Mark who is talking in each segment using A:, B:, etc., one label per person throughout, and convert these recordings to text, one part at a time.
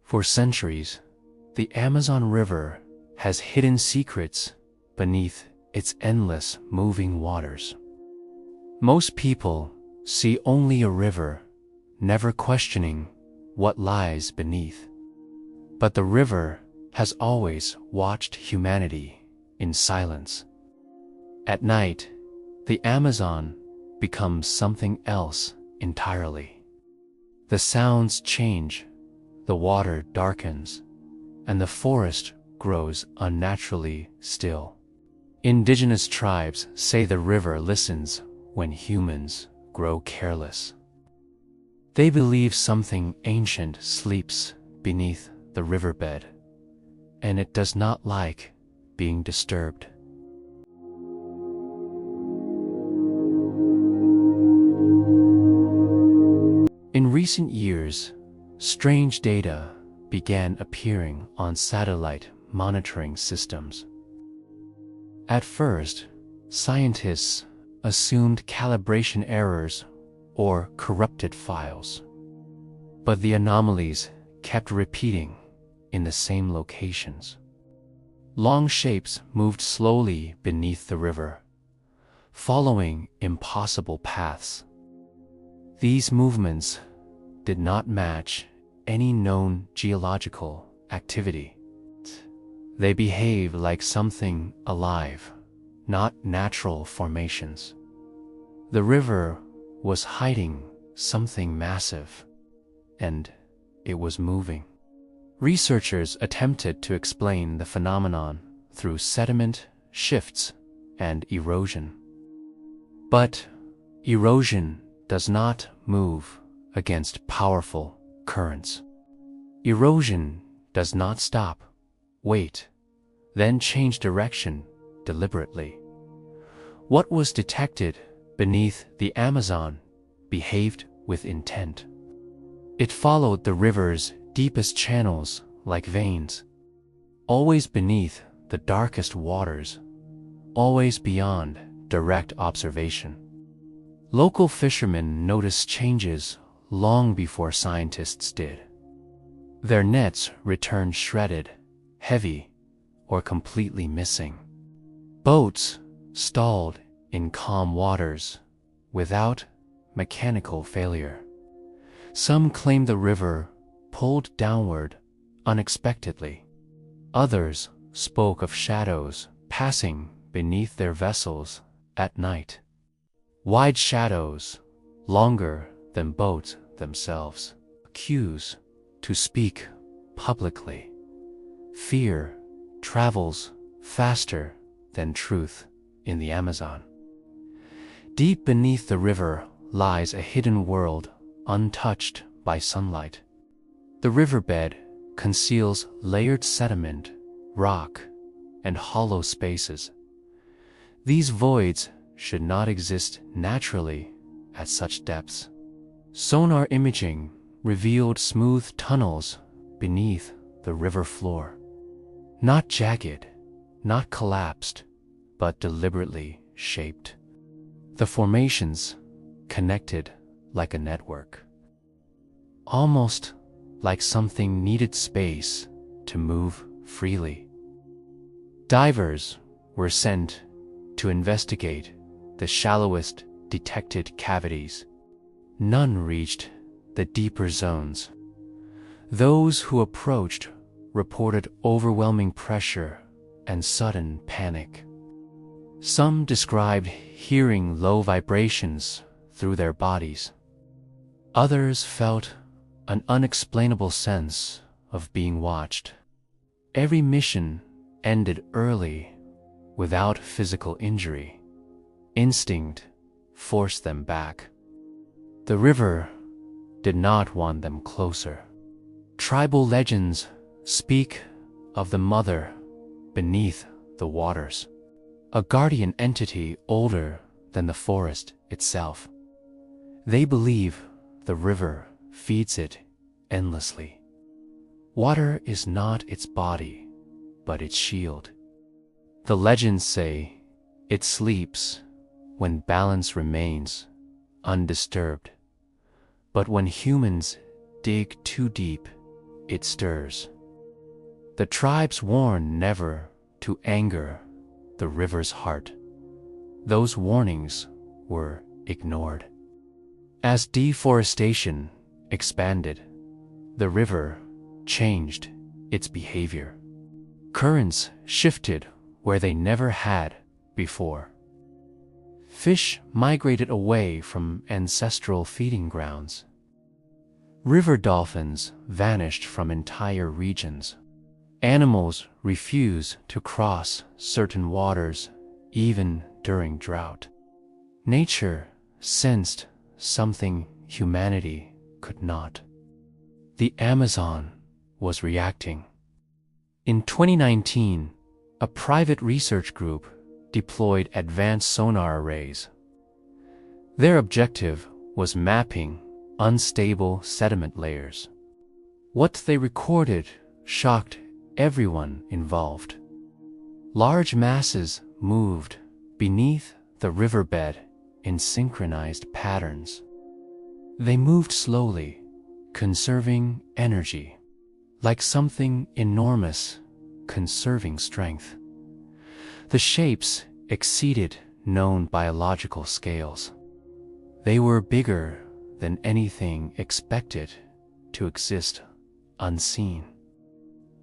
A: For centuries, the Amazon River has hidden secrets beneath its endless moving waters. Most people see only a river, never questioning what lies beneath. But the river has always watched humanity in silence. At night, the Amazon becomes something else entirely. The sounds change, the water darkens, and the forest grows unnaturally still. Indigenous tribes say the river listens when humans grow careless. They believe something ancient sleeps beneath the riverbed, and it does not like being disturbed. In recent years, strange data began appearing on satellite monitoring systems. At first, scientists assumed calibration errors or corrupted files. But the anomalies kept repeating in the same locations. Long shapes moved slowly beneath the river, following impossible paths. These movements did not match any known geological activity. They behave like something alive, not natural formations. The river was hiding something massive, and it was moving. Researchers attempted to explain the phenomenon through sediment shifts and erosion. But erosion does not move against powerful currents. Erosion does not stop, wait, then change direction deliberately. What was detected beneath the Amazon behaved with intent. It followed the river's deepest channels like veins, always beneath the darkest waters, always beyond direct observation. Local fishermen noticed changes long before scientists did. Their nets returned shredded, heavy, or completely missing. Boats stalled in calm waters without mechanical failure. Some claimed the river pulled downward unexpectedly. Others spoke of shadows passing beneath their vessels at night. Wide shadows, longer than boats themselves. Cues to speak publicly. Fear travels faster than truth in the Amazon. Deep beneath the river lies a hidden world untouched by sunlight. The riverbed conceals layered sediment, rock, and hollow spaces. These voids should not exist naturally at such depths. Sonar imaging revealed smooth tunnels beneath the river floor. Not jagged, not collapsed, but deliberately shaped. The formations connected like a network. Almost like something needed space to move freely. Divers were sent to investigate the shallowest detected cavities. None reached the deeper zones. Those who approached reported overwhelming pressure and sudden panic. Some described hearing low vibrations through their bodies. Others felt an unexplainable sense of being watched. Every mission ended early without physical injury. Instinct forced them back. The river did not want them closer. Tribal legends speak of the mother beneath the waters, a guardian entity older than the forest itself. They believe the river feeds it endlessly. Water is not its body, but its shield. The legends say it sleeps when balance remains undisturbed. But when humans dig too deep, it stirs. The tribes warn never to anger the river's heart. Those warnings were ignored. As deforestation expanded, the river changed its behavior. Currents shifted where they never had before. Fish migrated away from ancestral feeding grounds. River dolphins vanished from entire regions. Animals refused to cross certain waters, even during drought. Nature sensed something humanity could not. The Amazon was reacting. In 2019, a private research group deployed advanced sonar arrays. Their objective was mapping unstable sediment layers. What they recorded shocked everyone involved. Large masses moved beneath the riverbed in synchronized patterns. They moved slowly, conserving energy, like something enormous conserving strength. The shapes exceeded known biological scales. They were bigger than anything expected to exist unseen.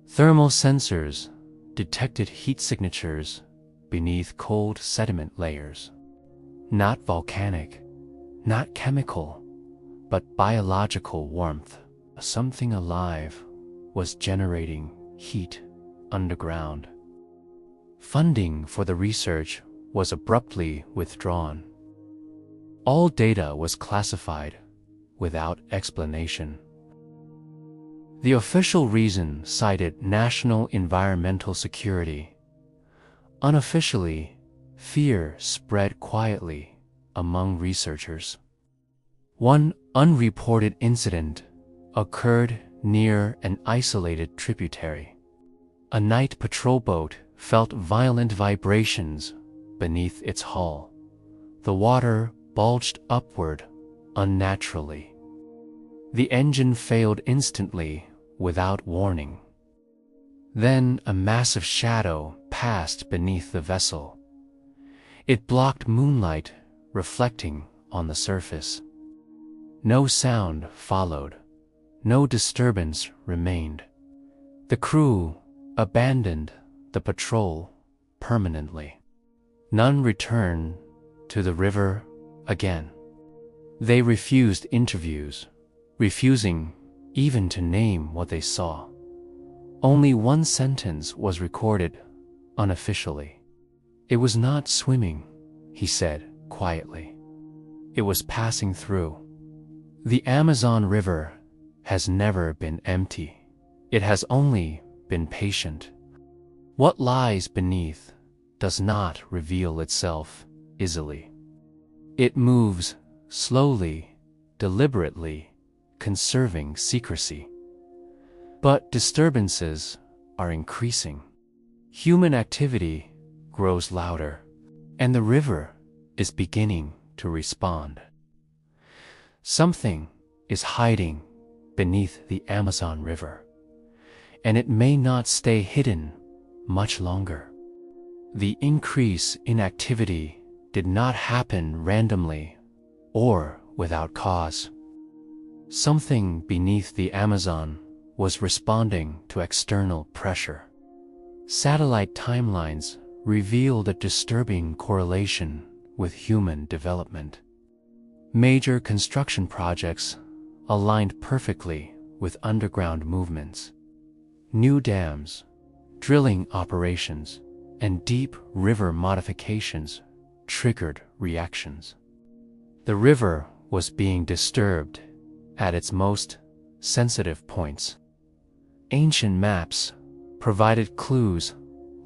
A: Thermal sensors detected heat signatures beneath cold sediment layers. Not volcanic, not chemical, but biological warmth. Something alive was generating heat underground. Funding for the research was abruptly withdrawn. All data was classified without explanation. The official reason cited national environmental security. Unofficially, fear spread quietly among researchers. One unreported incident occurred near an isolated tributary. A night patrol boat felt violent vibrations beneath its hull. The water bulged upward unnaturally. The engine failed instantly without warning. Then a massive shadow passed beneath the vessel. It blocked moonlight reflecting on the surface. No sound followed. No disturbance remained. The crew abandoned the patrol permanently. None returned to the river again. They refused interviews, refusing even to name what they saw. Only one sentence was recorded unofficially. "It was not swimming," he said quietly. "It was passing through." The Amazon River has never been empty. It has only been patient. What lies beneath does not reveal itself easily. It moves slowly, deliberately, conserving secrecy. But disturbances are increasing. Human activity grows louder, and the river is beginning to respond. Something is hiding beneath the Amazon River, and it may not stay hidden much longer. The increase in activity did not happen randomly or without cause. Something beneath the Amazon was responding to external pressure. Satellite timelines revealed a disturbing correlation with human development. Major construction projects aligned perfectly with underground movements. New dams, drilling operations, and deep river modifications triggered reactions. The river was being disturbed at its most sensitive points. Ancient maps provided clues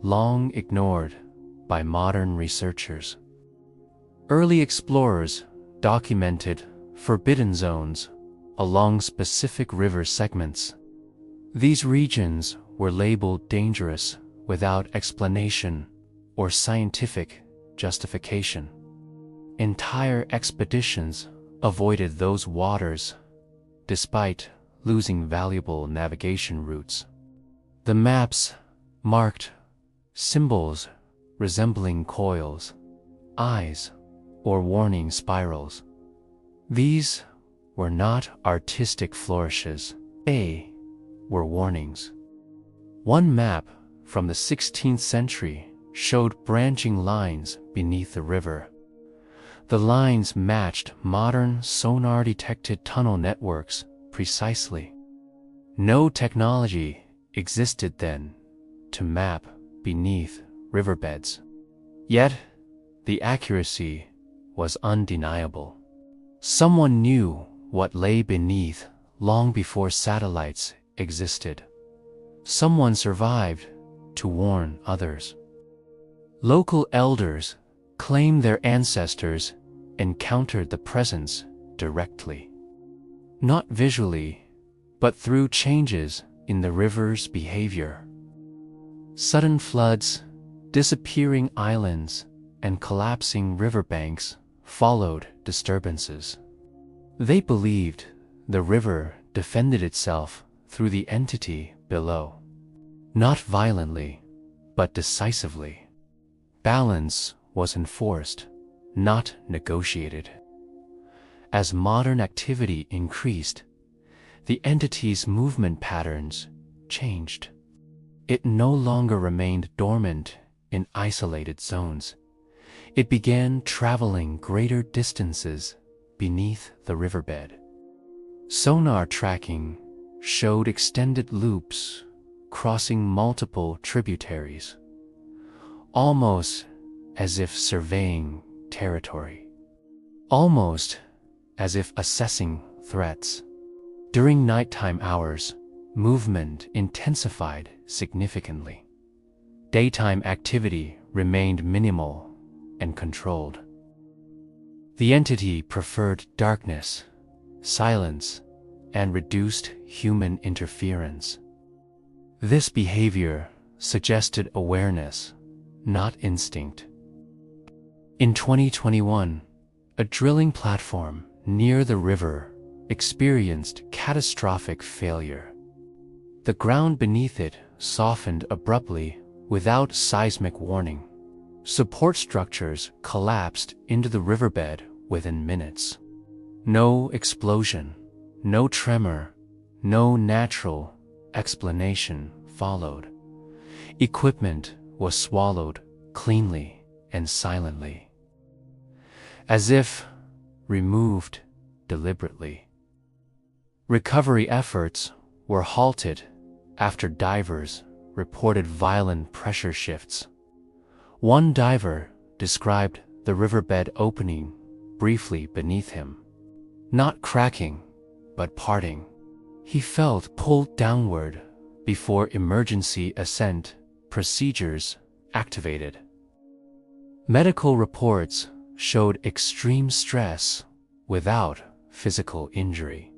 A: long ignored by modern researchers. Early explorers documented forbidden zones along specific river segments. These regions were labeled dangerous without explanation or scientific justification. Entire expeditions avoided those waters despite losing valuable navigation routes. The maps marked symbols resembling coils, eyes, or warning spirals. These were not artistic flourishes, they were warnings. One map from the 16th century showed branching lines beneath the river. The lines matched modern sonar-detected tunnel networks precisely. No technology existed then to map beneath riverbeds. Yet, the accuracy was undeniable. Someone knew what lay beneath long before satellites existed. Someone survived to warn others. Local elders claim their ancestors encountered the presence directly. Not visually, but through changes in the river's behavior. Sudden floods, disappearing islands, and collapsing riverbanks followed disturbances. They believed the river defended itself through the entity below. Not violently, but decisively. Balance was enforced, not negotiated. As modern activity increased, the entity's movement patterns changed. It no longer remained dormant in isolated zones. It began traveling greater distances beneath the riverbed. Sonar tracking showed extended loops crossing multiple tributaries, almost as if surveying territory, almost as if assessing threats. During nighttime hours, movement intensified significantly. Daytime activity remained minimal and controlled. The entity preferred darkness, silence, and reduced human interference. This behavior suggested awareness, not instinct. In 2021, a drilling platform near the river experienced catastrophic failure. The ground beneath it softened abruptly without seismic warning. Support structures collapsed into the riverbed within minutes. No explosion, no tremor, no natural explanation followed. Equipment was swallowed cleanly and silently, as if removed deliberately. Recovery efforts were halted after divers reported violent pressure shifts. One diver described the riverbed opening briefly beneath him, not cracking, but parting. He felt pulled downward before emergency ascent procedures activated. Medical reports showed extreme stress without physical injury.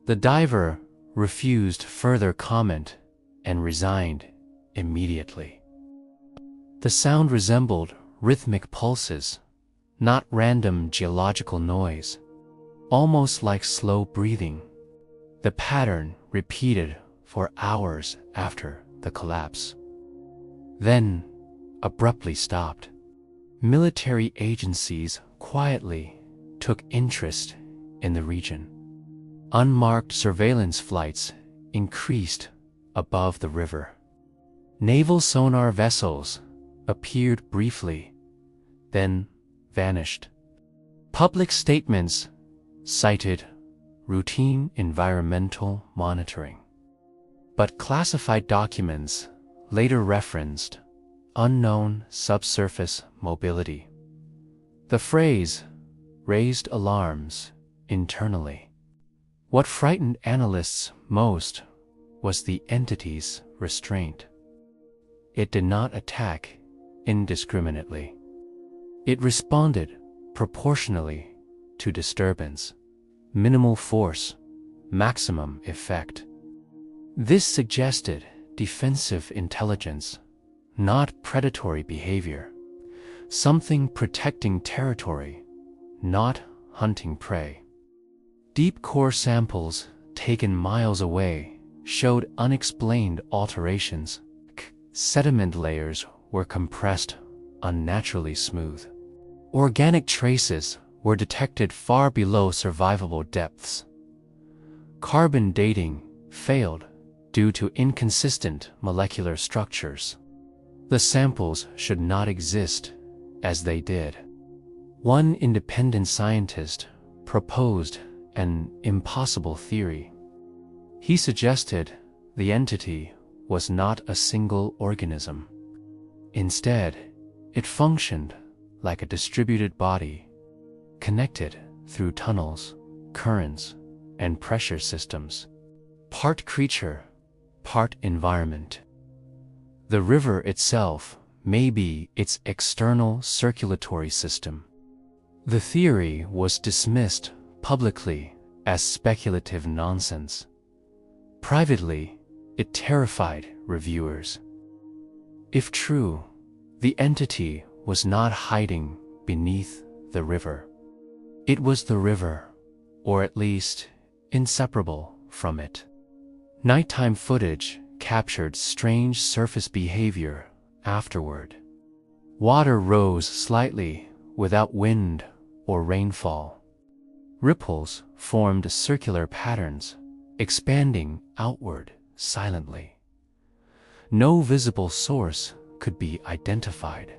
A: The diver refused further comment and resigned immediately. The sound resembled rhythmic pulses, not random geological noise, almost like slow breathing. The pattern repeated for hours after the collapse, then abruptly stopped. Military agencies quietly took interest in the region. Unmarked surveillance flights increased above the river. Naval sonar vessels appeared briefly, then vanished. Public statements cited routine environmental monitoring, but classified documents later referenced unknown subsurface mobility. The phrase raised alarms internally. What frightened analysts most was the entity's restraint. It did not attack indiscriminately. It responded proportionally to disturbance. Minimal force, maximum effect. This suggested defensive intelligence, not predatory behavior. Something protecting territory, not hunting prey. Deep core samples taken miles away showed unexplained alterations. Sediment layers were compressed unnaturally smooth. Organic traces were detected far below survivable depths. Carbon dating failed due to inconsistent molecular structures. The samples should not exist as they did. One independent scientist proposed an impossible theory. He suggested the entity was not a single organism. Instead, it functioned like a distributed body, connected through tunnels, currents, and pressure systems. Part creature, part environment. The river itself may be its external circulatory system. The theory was dismissed publicly as speculative nonsense. Privately, it terrified reviewers. If true, the entity was not hiding beneath the river. It was the river, or at least inseparable from it. Nighttime footage captured strange surface behavior afterward. Water rose slightly without wind or rainfall. Ripples formed circular patterns, expanding outward silently. No visible source could be identified.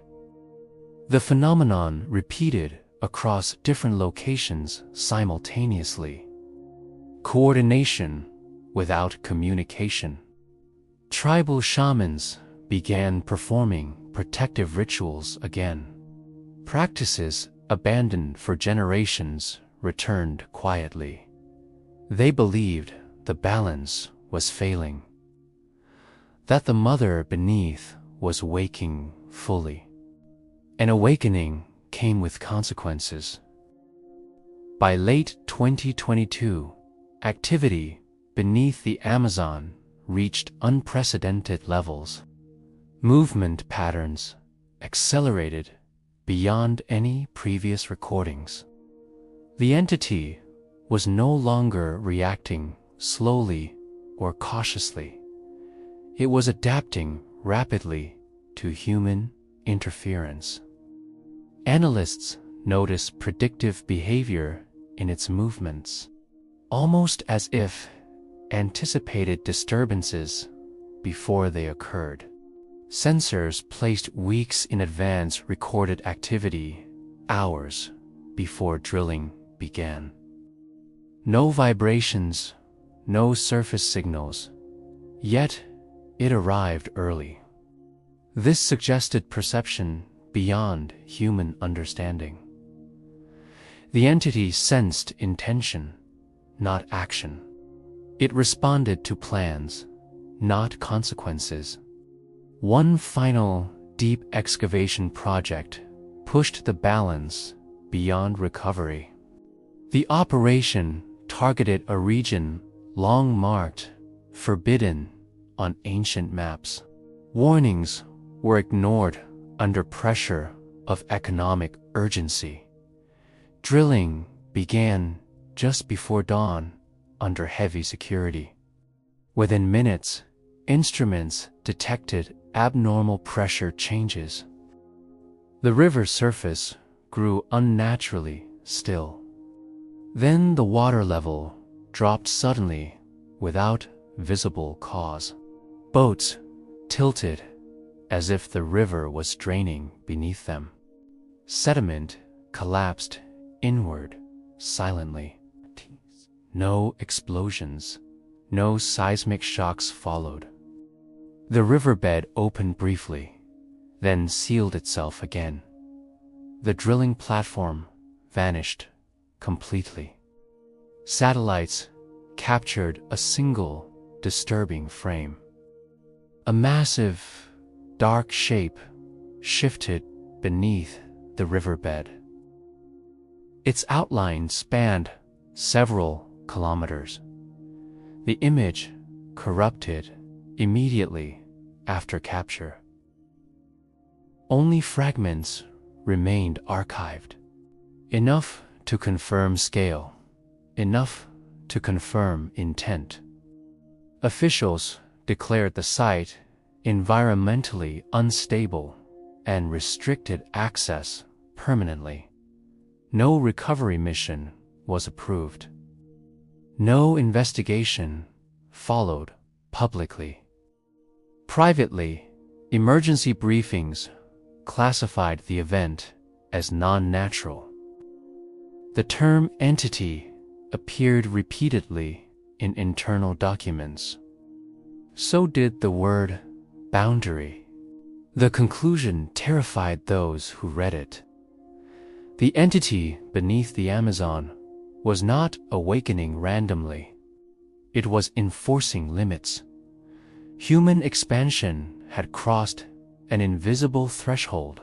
A: The phenomenon repeated across different locations simultaneously. Coordination without communication. Tribal shamans began performing protective rituals again. Practices abandoned for generations returned quietly. They believed the balance was failing, that the mother beneath was waking fully. An awakening came with consequences. By late 2022, activity beneath the Amazon reached unprecedented levels. Movement patterns accelerated beyond any previous recordings. The entity was no longer reacting slowly or cautiously. It was adapting rapidly to human interference. Analysts notice predictive behavior in its movements, almost as if anticipated disturbances before they occurred. Sensors placed weeks in advance recorded activity hours before drilling began. No vibrations, no surface signals, yet it arrived early. This suggested perception beyond human understanding. The entity sensed intention, not action. It responded to plans, not consequences. One final deep excavation project pushed the balance beyond recovery. The operation targeted a region long marked forbidden on ancient maps. Warnings were ignored under pressure of economic urgency. Drilling began just before dawn under heavy security. Within minutes, instruments detected abnormal pressure changes. The river surface grew unnaturally still. Then the water level dropped suddenly without visible cause. Boats tilted as if the river was draining beneath them. Sediment collapsed inward silently. No explosions, no seismic shocks followed. The riverbed opened briefly, then sealed itself again. The drilling platform vanished completely. Satellites captured a single disturbing frame. A massive, dark shape shifted beneath the riverbed. Its outline spanned several kilometers. The image corrupted immediately after capture. Only fragments remained archived. Enough to confirm scale, enough to confirm intent. Officials declared the site environmentally unstable and restricted access permanently. No recovery mission was approved. No investigation followed publicly. Privately, emergency briefings classified the event as non-natural. The term entity appeared repeatedly in internal documents. So did the word boundary. The conclusion terrified those who read it. The entity beneath the Amazon was not awakening randomly. It was enforcing limits. Human expansion had crossed an invisible threshold.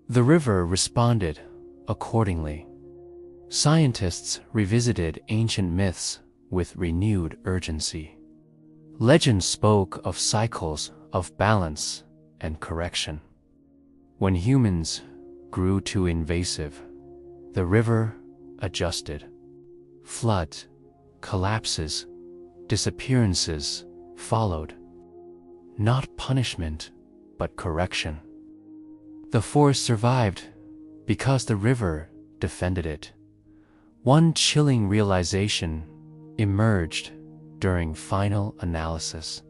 A: The river responded accordingly. Scientists revisited ancient myths with renewed urgency. Legend spoke of cycles of balance and correction. When humans grew too invasive, the river adjusted. Floods, collapses, disappearances followed. Not punishment, but correction. The forest survived because the river defended it. One chilling realization emerged during final analysis.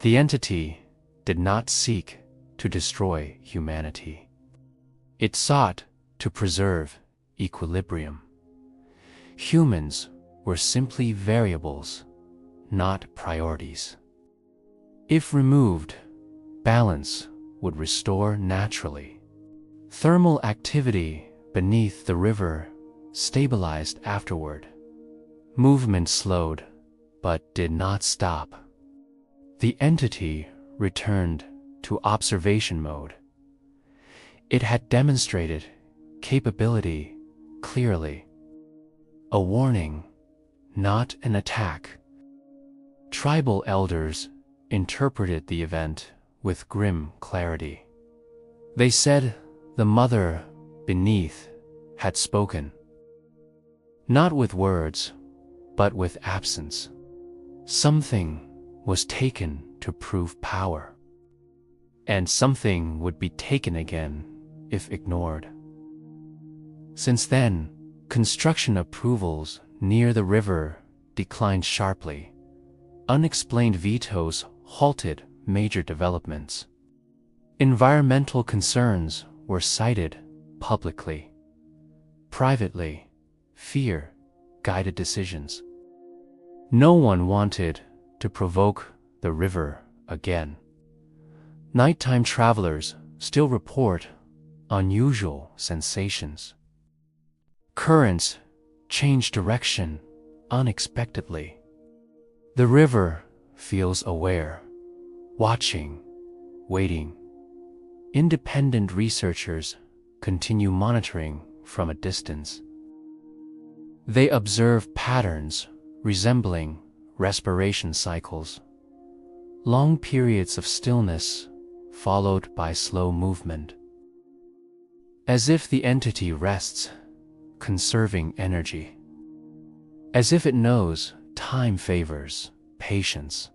A: The entity did not seek to destroy humanity. It sought to preserve equilibrium. Humans were simply variables, not priorities. If removed, balance would restore naturally. Thermal activity beneath the river stabilized afterward. Movement slowed, but did not stop. The entity returned to observation mode. It had demonstrated capability clearly. A warning, not an attack. Tribal elders interpreted the event with grim clarity. They said the mother beneath had spoken. Not with words, but with absence. Something was taken to prove power. And something would be taken again if ignored. Since then, construction approvals near the river declined sharply. Unexplained vetoes halted major developments. Environmental concerns were cited publicly. Privately, fear guided decisions. No one wanted to provoke the river again. Nighttime travelers still report unusual sensations. Currents change direction unexpectedly. The river feels aware, watching, waiting. Independent researchers continue monitoring from a distance. They observe patterns resembling respiration cycles. Long periods of stillness followed by slow movement. As if the entity rests, conserving energy. As if it knows time favors patience.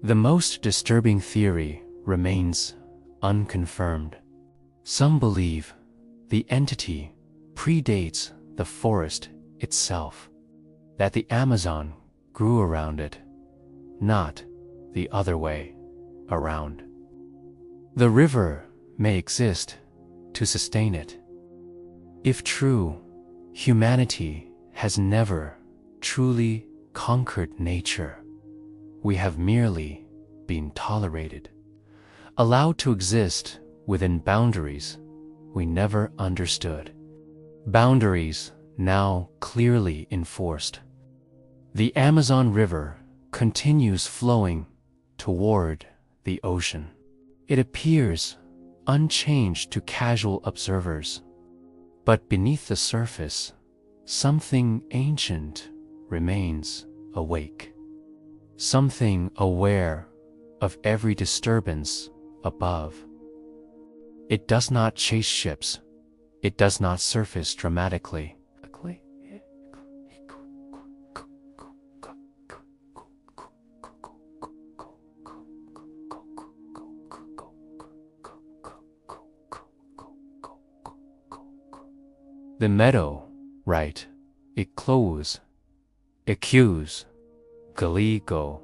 A: The most disturbing theory remains unconfirmed. Some believe the entity predates the forest itself, that the Amazon grew around it, not the other way around. The river may exist to sustain it. If true, humanity has never truly conquered nature. We have merely been tolerated, allowed to exist within boundaries we never understood. Boundaries now clearly enforced. The Amazon River continues flowing toward the ocean. It appears unchanged to casual observers, but beneath the surface, something ancient remains awake. Something aware of every disturbance above. It does not chase ships. It does not surface dramatically. The meadow, right, it close, accuse, galigo,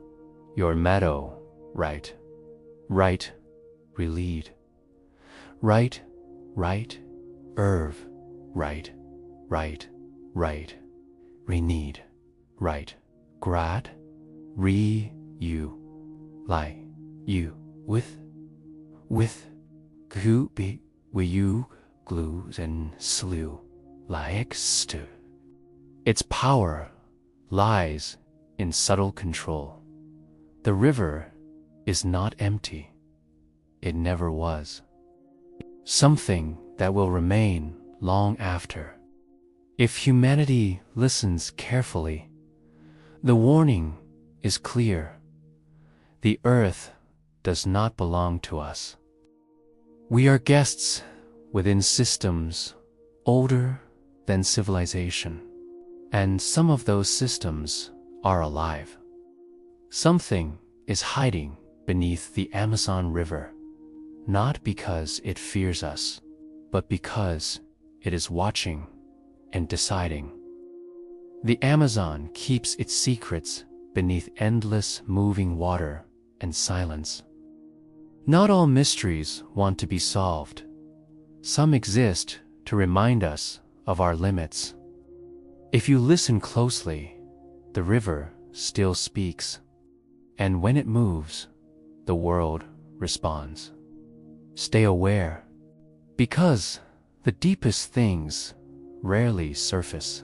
A: your meadow, right, right, relied, right, right, irv, right, right, right, renewed, right, grad, you, lie, you, with, who be, you, glues and slew, like stu. Its power lies in subtle control. The river is not empty. It never was. Something that will remain long after. If humanity listens carefully, the warning is clear. The earth does not belong to us. We are guests within systems older than civilization, and some of those systems are alive. Something is hiding beneath the Amazon River, not because it fears us, but because it is watching and deciding. The Amazon keeps its secrets beneath endless moving water and silence. Not all mysteries want to be solved. Some exist to remind us of our limits. If you listen closely, the river still speaks, and when it moves, the world responds. Stay aware, because the deepest things rarely surface.